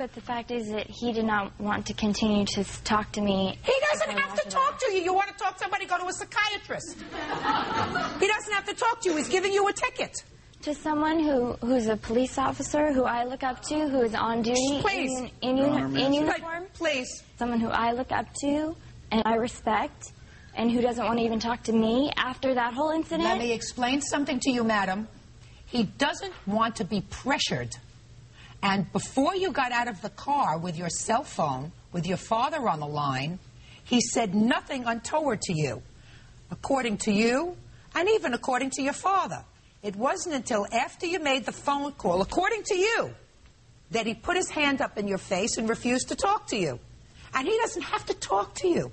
But the fact is that he did not want to continue to talk to me. He doesn't have to talk to you. You want to talk to somebody, go to a psychiatrist. He doesn't have to talk to you. He's giving you a ticket. To someone who's a police officer, who I look up to, who is on duty in uniform. Please. Someone who I look up to and I respect, and who doesn't want to even talk to me after that whole incident. Let me explain something to you, madam. He doesn't want to be pressured. And before you got out of the car with your cell phone, with your father on the line, he said nothing untoward to you, according to you, and even according to your father. It wasn't until after you made the phone call, according to you, that he put his hand up in your face and refused to talk to you. And he doesn't have to talk to you.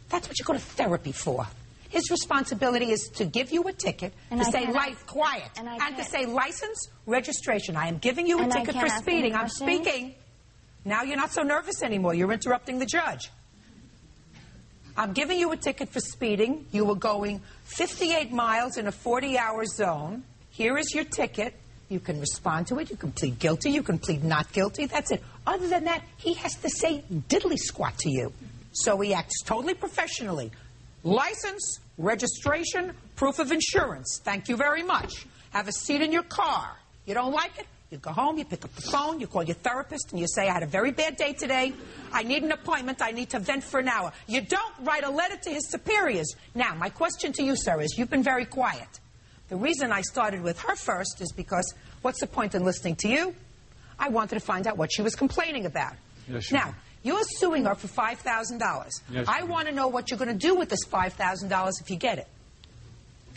That's what you go to therapy for. His responsibility is to give you a ticket, to say, quiet, and to say license, registration. I am giving you a ticket for speeding. I'm speaking. Now you're not so nervous anymore. You're interrupting the judge. I'm giving you a ticket for speeding. You were going 58 miles in a 40-hour zone. Here is your ticket. You can respond to it. You can plead guilty. You can plead not guilty. That's it. Other than that, he has to say diddly squat to you. So he acts totally professionally. License, registration, proof of insurance. Thank you very much. Have a seat in your car. You don't like it? You go home, you pick up the phone, you call your therapist, and you say, I had a very bad day today. I need an appointment. I need to vent for an hour. You don't write a letter to his superiors. Now, my question to you, sir, is you've been very quiet. The reason I started with her first is because what's the point in listening to you? I wanted to find out what she was complaining about. Yes, now, you're suing her for $5,000. Yes, I want to know what you're going to do with this $5,000 if you get it.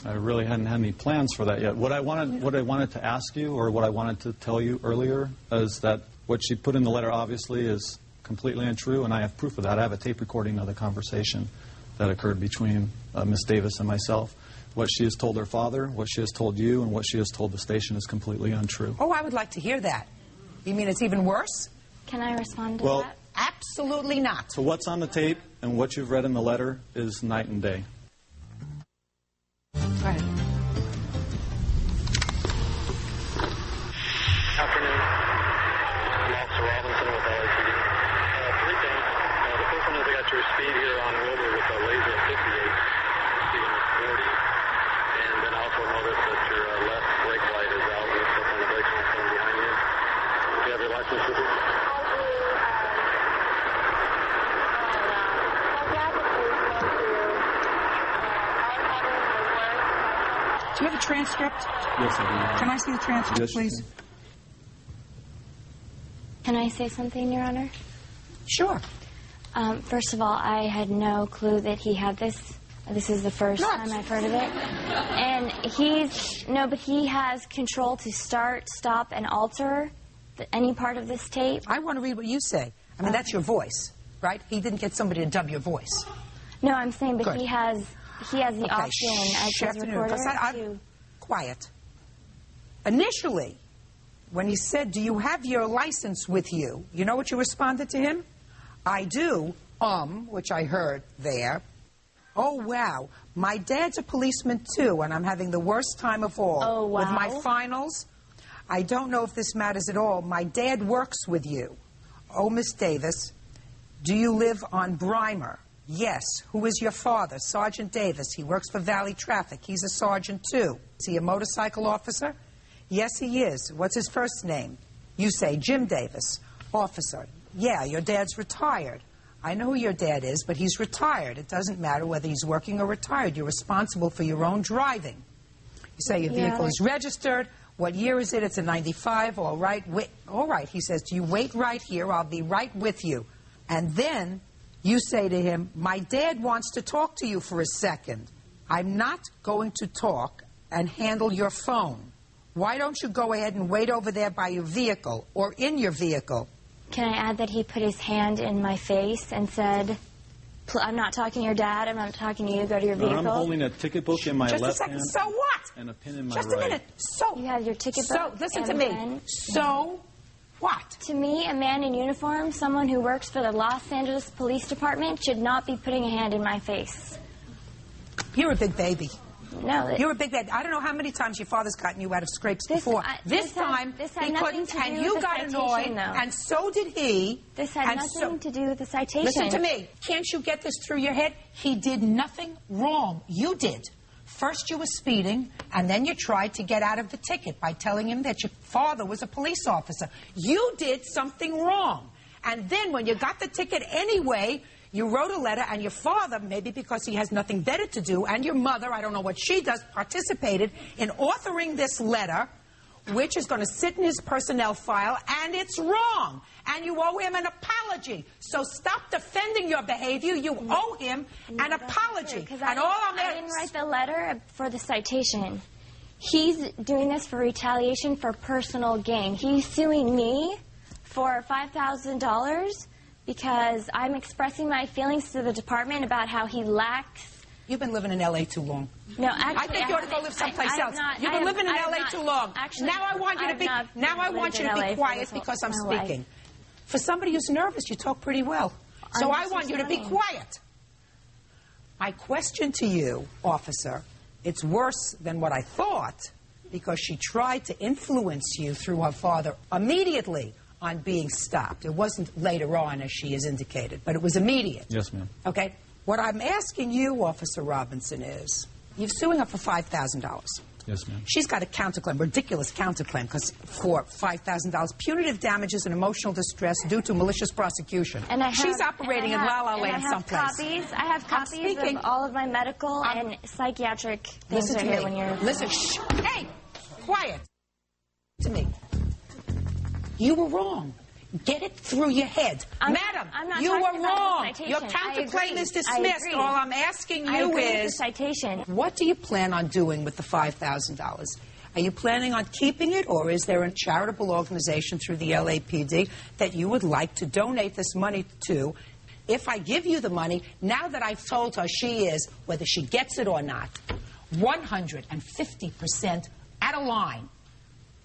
I really hadn't had any plans for that yet. What I wanted to ask you, or what I wanted to tell you earlier, is that what she put in the letter obviously is completely untrue, and I have proof of that. I have a tape recording of the conversation that occurred between Miss Davis and myself. What she has told her father, what she has told you, and what she has told the station is completely untrue. Oh, I would like to hear that. You mean it's even worse? Can I respond to well, that? Absolutely not. So what's on the tape and what you've read in the letter is night and day. Go ahead. Afternoon. I'm Officer Robinson with LAPD. Three things. The first one is I got your speed here on Wilbur with a laser at 58. Speeding is 40. And then I also noticed that your left brake light is out. Looks like on the brakes on the behind you. Do you have your license with you? Do you have a transcript? Yes, I do. Can I see the transcript, Yes, please? Can I say something, Your Honor? Sure. First of all, I had no clue that he had this. This is the first time I've heard of it. And but he has control to start, stop, and alter any part of this tape. I want to read what you say. I mean, that's your voice, right? He didn't get somebody to dub your voice. No, I'm saying, but Good. he has the option as his recorder to... Quiet. Initially, when he said, do you have your license with you? You know what you responded to him? I do, which I heard there. Oh, wow. My dad's a policeman, too, and I'm having the worst time of all. Oh, wow. With my finals, I don't know if this matters at all. My dad works with you. Oh, Miss Davis, do you live on Brimer? Yes. Who is your father? Sergeant Davis. He works for Valley Traffic. He's a sergeant, too. Is he a motorcycle officer? Yes, he is. What's his first name? You say Jim Davis. Officer. Yeah, your dad's retired. I know who your dad is, but he's retired. It doesn't matter whether he's working or retired. You're responsible for your own driving. You say your vehicle is registered. What year is it? It's a 95. All right. Wait. All right. He says, do you wait right here? I'll be right with you. And then you say to him, my dad wants to talk to you for a second. I'm not going to talk and handle your phone. Why don't you go ahead and wait over there by your vehicle or in your vehicle? Can I add that he put his hand in my face and said, I'm not talking to your dad, I'm not talking to you, go to your vehicle? I'm holding a ticket book in my left hand. Just a second, so what? And a pen in my Just right. a minute. So, you have your ticket book. So, listen and to a me. pen. So, what? To me, a man in uniform, someone who works for the Los Angeles Police Department, should not be putting a hand in my face. You're a big baby. No. You're a big bad. I don't know how many times your father's gotten you out of scrapes before. This time, he couldn't, and you got annoyed, and so did he. This had nothing to do with the citation. Listen to me. Can't you get this through your head? He did nothing wrong. You did. First you were speeding, and then you tried to get out of the ticket by telling him that your father was a police officer. You did something wrong. And then when you got the ticket anyway, you wrote a letter, and your father, maybe because he has nothing better to do, and your mother, I don't know what she does, participated in authoring this letter, which is going to sit in his personnel file, and it's wrong. And you owe him an apology. So stop defending your behavior. You owe him an apology. And I didn't write the letter for the citation. He's doing this for retaliation for personal gain. He's suing me for $5,000 because I'm expressing my feelings to the department about how he lacks... You've been living in L.A. too long. No, actually, I think you ought to go live someplace else. You've been living in L.A. too long. Actually, now I want you to be. Now I want you to be quiet because I'm speaking. For somebody who's nervous, you talk pretty well. So I want you to be quiet. My question to you, officer, it's worse than what I thought because she tried to influence you through her father immediately on being stopped. It wasn't later on, as she has indicated, but it was immediate. Yes, ma'am. Okay. What I'm asking you, Officer Robinson, is you're suing her for $5,000. Yes, ma'am. She's got a counterclaim, ridiculous counterclaim, because for $5,000, punitive damages and emotional distress due to malicious prosecution. And she's operating in La La Land someplace. I have copies of all of my medical and psychiatric things. Listen to me. When you're... Listen. Shh. Hey, quiet. To me. You were wrong. Get it through your head. Madam, you were wrong. Your counterclaim is dismissed. All I'm asking you is, what do you plan on doing with the $5,000? Are you planning on keeping it, or is there a charitable organization through the LAPD that you would like to donate this money to? If I give you the money, now that I've told her she is, whether she gets it or not, 150% out of line.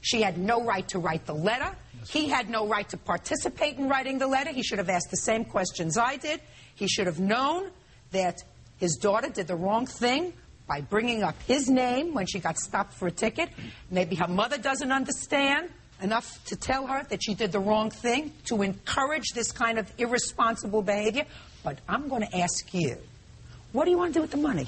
She had no right to write the letter. He had no right to participate in writing the letter. He should have asked the same questions I did. He should have known that his daughter did the wrong thing by bringing up his name when she got stopped for a ticket. Maybe her mother doesn't understand enough to tell her that she did the wrong thing, to encourage this kind of irresponsible behavior. But I'm going to ask you, what do you want to do with the money?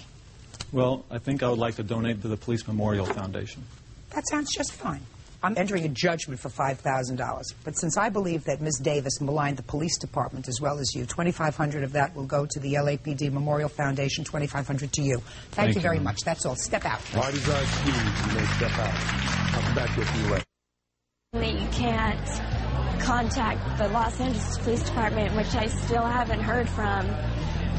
Well, I think I would like to donate to the Police Memorial Foundation. That sounds just fine. I'm entering a judgment for $5,000. But since I believe that Ms. Davis maligned the police department as well as you, $2,500 of that will go to the LAPD Memorial Foundation, $2,500 to you. Thank you very much. That's all. Step out. Parties are excused. You may step out. I'll come back with you later. That you can't contact the Los Angeles Police Department, which I still haven't heard from,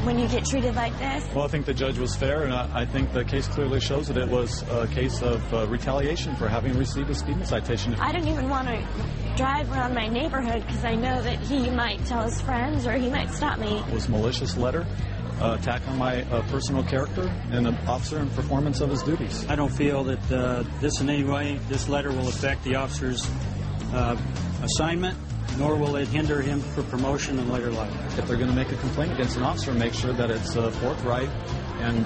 when you get treated like this? Well, I think the judge was fair, and I think the case clearly shows that it was a case of retaliation for having received a speeding citation. I don't even want to drive around my neighborhood because I know that he might tell his friends or he might stop me. It was a malicious letter, attack on my personal character and the officer in performance of his duties. I don't feel that this in any way, this letter will affect the officer's assignment, nor will it hinder him for promotion in later life. If they're going to make a complaint against an officer, make sure that it's forthright and